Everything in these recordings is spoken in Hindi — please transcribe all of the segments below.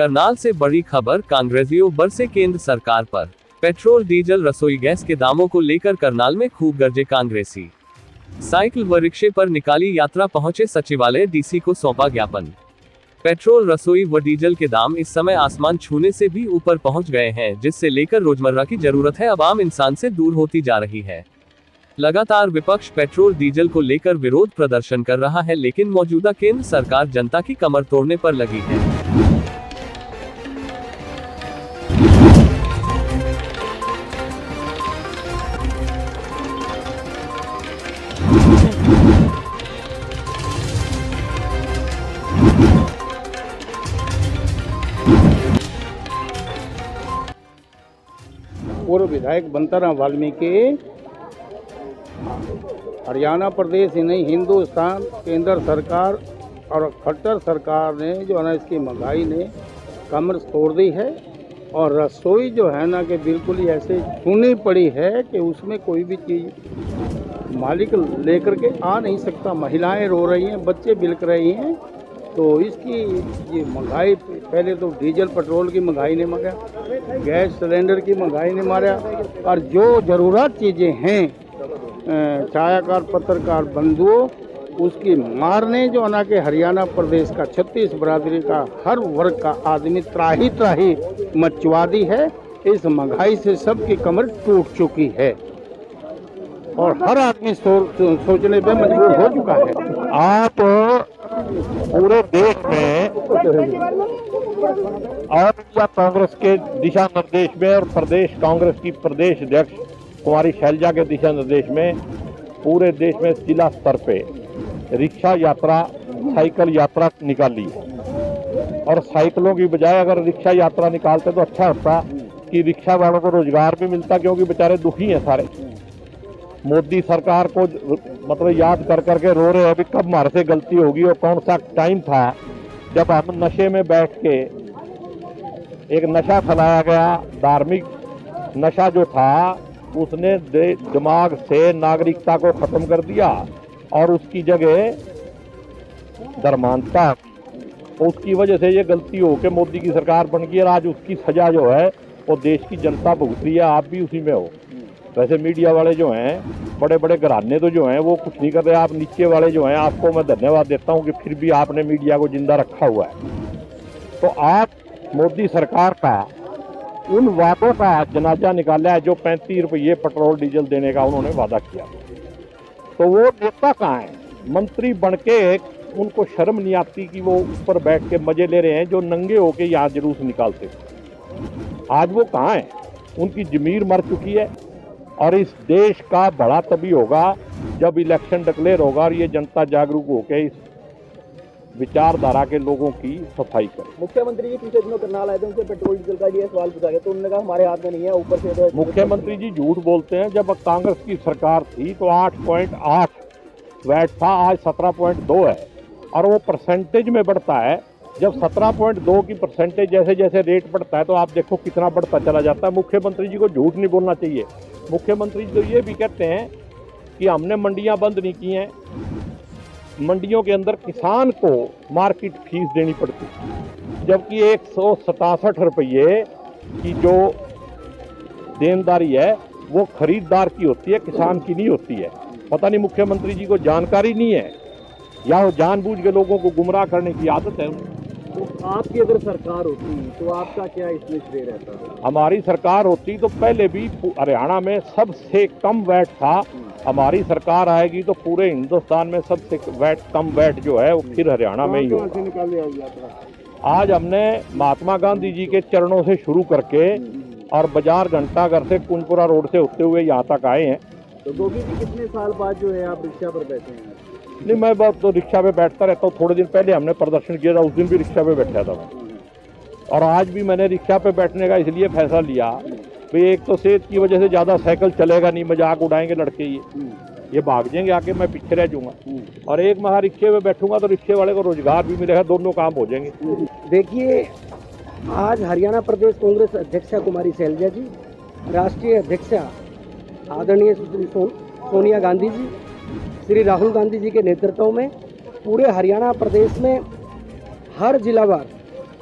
करनाल से बड़ी खबर, कांग्रेसियों बरसे केंद्र सरकार पर। पेट्रोल डीजल रसोई गैस के दामों को लेकर करनाल में खूब गरजे कांग्रेसी। साइकिल व रिक्शे पर निकाली यात्रा, पहुंचे सचिवालय, डीसी को सौंपा ज्ञापन। पेट्रोल, रसोई व डीजल के दाम इस समय आसमान छूने से भी ऊपर पहुंच गए हैं, जिससे लेकर रोजमर्रा की जरूरत है अब आम इंसान से दूर होती जा रही है। लगातार विपक्ष पेट्रोल डीजल को लेकर विरोध प्रदर्शन कर रहा है, लेकिन मौजूदा केंद्र सरकार जनता की कमर तोड़ने पर लगी है। पूर्व विधायक बंताराम वाल्मीकि हरियाणा प्रदेश ही नहीं, हिंदुस्तान केंद्र सरकार और खट्टर सरकार ने जो है ना, इसकी महंगाई ने कमर तोड़ दी है। और रसोई जो है ना कि बिल्कुल ही ऐसे छूनी पड़ी है कि उसमें कोई भी चीज़ मालिक लेकर के आ नहीं सकता। महिलाएं रो रही हैं, बच्चे बिलक रही हैं। तो इसकी ये महंगाई, पहले तो डीजल पेट्रोल की महंगाई ने मारा, गैस सिलेंडर की महंगाई ने मारा, और जो ज़रूरत चीज़ें हैं छायाकार पत्रकार बंधुओं, उसकी मारने जो ना कि हरियाणा प्रदेश का 36 बरादरी का हर वर्ग का आदमी त्राही त्राही मचवा दी है। इस महंगाई से सबकी कमर टूट चुकी है और हर आदमी सोचने पे मजबूर हो चुका है। आप पूरे देश में और कांग्रेस के दिशा निर्देश में और प्रदेश कांग्रेस की प्रदेश अध्यक्ष कुमारी शैलजा के दिशा निर्देश में पूरे देश में जिला स्तर पे रिक्शा यात्रा, साइकिल यात्रा निकाली है। और साइकिलों की बजाय अगर रिक्शा यात्रा निकालते तो अच्छा होता कि रिक्शा वालों को रोजगार भी मिलता, क्योंकि बेचारे दुखी हैं सारे। मोदी सरकार को मतलब याद कर करके रो रहे हैं अभी कब हमारे से गलती होगी। और कौन सा टाइम था जब हम नशे में बैठ के एक नशा फैलाया गया, धार्मिक नशा जो था उसने दिमाग से नागरिकता को खत्म कर दिया और उसकी जगह धर्मांधता। उसकी वजह से ये गलती हो के मोदी की सरकार बन गई और आज उसकी सजा जो है वो देश की जनता भुगत रही है। आप भी उसी में हो। वैसे मीडिया वाले जो हैं, बड़े बड़े घराने तो जो हैं वो कुछ नहीं कर रहे। आप नीचे वाले जो हैं, आपको मैं धन्यवाद देता हूं कि फिर भी आपने मीडिया को जिंदा रखा हुआ है। तो आप मोदी सरकार का उन वादों का जनाजा निकाला है जो 35 रुपये पेट्रोल डीजल देने का उन्होंने वादा किया। तो वो नेता कहाँ हैं? मंत्री बन के उनको शर्म नहीं आती कि वो ऊपर बैठ के मजे ले रहे हैं जो नंगे होके यहाँ जुलूस निकालते थे। आज वो कहाँ हैं? उनकी जमीर मर चुकी है। और इस देश का बड़ा तभी होगा जब इलेक्शन डिक्लेयर होगा और ये जनता जागरूक होकर इस विचारधारा के लोगों की सफाई करे। मुख्यमंत्री जी पिछले दिनों करनाल आए थे, उनसे पेट्रोल डीजल का ये सवाल पूछा गया तो उन्होंने कहा हमारे हाथ में नहीं है। ऊपर से मुख्यमंत्री जी झूठ बोलते हैं। जब कांग्रेस की सरकार थी तो 8.8 वैट था, आज 17.2 है और वो परसेंटेज में बढ़ता है। जब 17.2 की परसेंटेज जैसे जैसे रेट बढ़ता है तो आप देखो कितना बढ़ता चला जाता है। मुख्यमंत्री जी को झूठ नहीं बोलना चाहिए। मुख्यमंत्री जी तो ये भी कहते हैं कि हमने मंडियां बंद नहीं की हैं। मंडियों के अंदर किसान को मार्केट फीस देनी पड़ती, जबकि 167 रुपये की जो देनदारी है वो खरीदार की होती है, किसान की नहीं होती है। पता नहीं मुख्यमंत्री जी को जानकारी नहीं है या वो जानबूझ के लोगों को गुमराह करने की आदत है। तो आपकी अगर सरकार होती तो आपका क्या इसमें श्रेय रहता? हमारी सरकार होती तो पहले भी हरियाणा में सबसे कम वैट था। हमारी सरकार आएगी तो पूरे हिंदुस्तान में सबसे कम वैट जो है वो फिर हरियाणा में ही होगा। आज हमने महात्मा गांधी जी के चरणों से शुरू करके और बाजार घंटाघर से कुंजपुरा रोड से होते हुए यहाँ तक आए हैं। तो गोभी जी कितने साल बाद जो है आप रिक्शा पर बैठे हैं? नहीं, मैं बहुत तो रिक्शा पे बैठता रहता हूँ। थोड़े दिन पहले हमने प्रदर्शन किया था, उस दिन भी रिक्शा पे बैठा था और आज भी मैंने रिक्शा पे बैठने का इसलिए फैसला लिया भाई, एक तो सेहत की वजह से ज़्यादा साइकिल चलेगा नहीं, मजाक उड़ाएंगे लड़के ये भाग जाएंगे आके, मैं पीछे रह जाऊँगा। और एक मैं रिक्शे पे बैठूंगा तो रिक्शे वाले को रोजगार भी मिलेगा, दोनों काम हो जाएंगे। देखिए, आज हरियाणा प्रदेश कांग्रेस अध्यक्षा कुमारी शैलजा जी, राष्ट्रीय अध्यक्षा आदरणीय सुश्री सोनिया गांधी जी, श्री राहुल गांधी जी के नेतृत्व में पूरे हरियाणा प्रदेश में हर जिलावार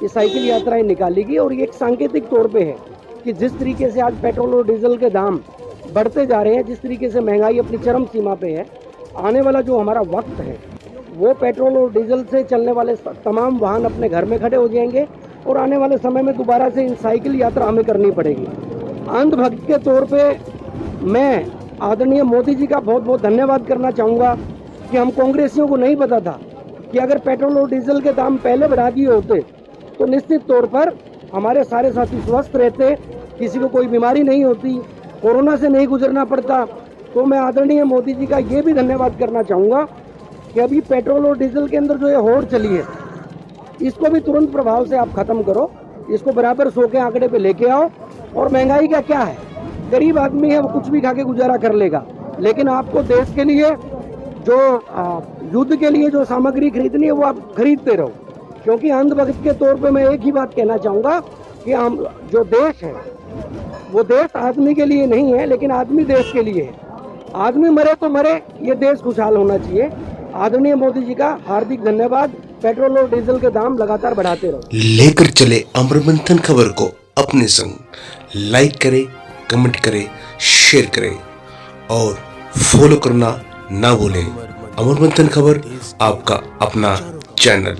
ये साइकिल यात्राएं निकाली गई और ये एक सांकेतिक तौर पे है कि जिस तरीके से आज पेट्रोल और डीजल के दाम बढ़ते जा रहे हैं, जिस तरीके से महंगाई अपनी चरम सीमा पे है, आने वाला जो हमारा वक्त है वो पेट्रोल और डीजल से चलने वाले तमाम वाहन अपने घर में खड़े हो जाएंगे और आने वाले समय में दोबारा से इन साइकिल यात्रा हमें करनी पड़ेगी। अंधभक्त के तौर पे मैं आदरणीय मोदी जी का बहुत बहुत धन्यवाद करना चाहूँगा कि हम कांग्रेसियों को नहीं पता था कि अगर पेट्रोल और डीजल के दाम पहले बढ़ा दिए होते तो निश्चित तौर पर हमारे सारे साथी स्वस्थ रहते, किसी को कोई बीमारी नहीं होती, कोरोना से नहीं गुजरना पड़ता। तो मैं आदरणीय मोदी जी का ये भी धन्यवाद करना चाहूँगा कि अभी पेट्रोल और डीजल के अंदर जो ये होड़ चली है इसको भी तुरंत प्रभाव से आप खत्म करो, इसको बराबर 100 के आंकड़े पे लेके आओ। और महंगाई का क्या है, गरीब आदमी है वो कुछ भी खा के गुजारा कर लेगा, लेकिन आपको देश के लिए जो युद्ध के लिए जो सामग्री खरीदनी है वो आप खरीदते रहो। क्योंकि अंधभक्त के तौर पे मैं एक ही बात कहना चाहूँगा कि हम जो देश है वो देश आदमी के लिए नहीं है, लेकिन आदमी देश के लिए है। आदमी मरे तो मरे, ये देश खुशहाल होना चाहिए। आदरणीय मोदी जी का हार्दिक धन्यवाद। पेट्रोल और डीजल के दाम लगातार बढ़ाते रहो। लेकर चले अमर मंथन खबर को अपने संग, लाइक करें, कमेंट करें, शेयर करें और फॉलो करना ना भूलें। अमर मंथन खबर आपका अपना चैनल।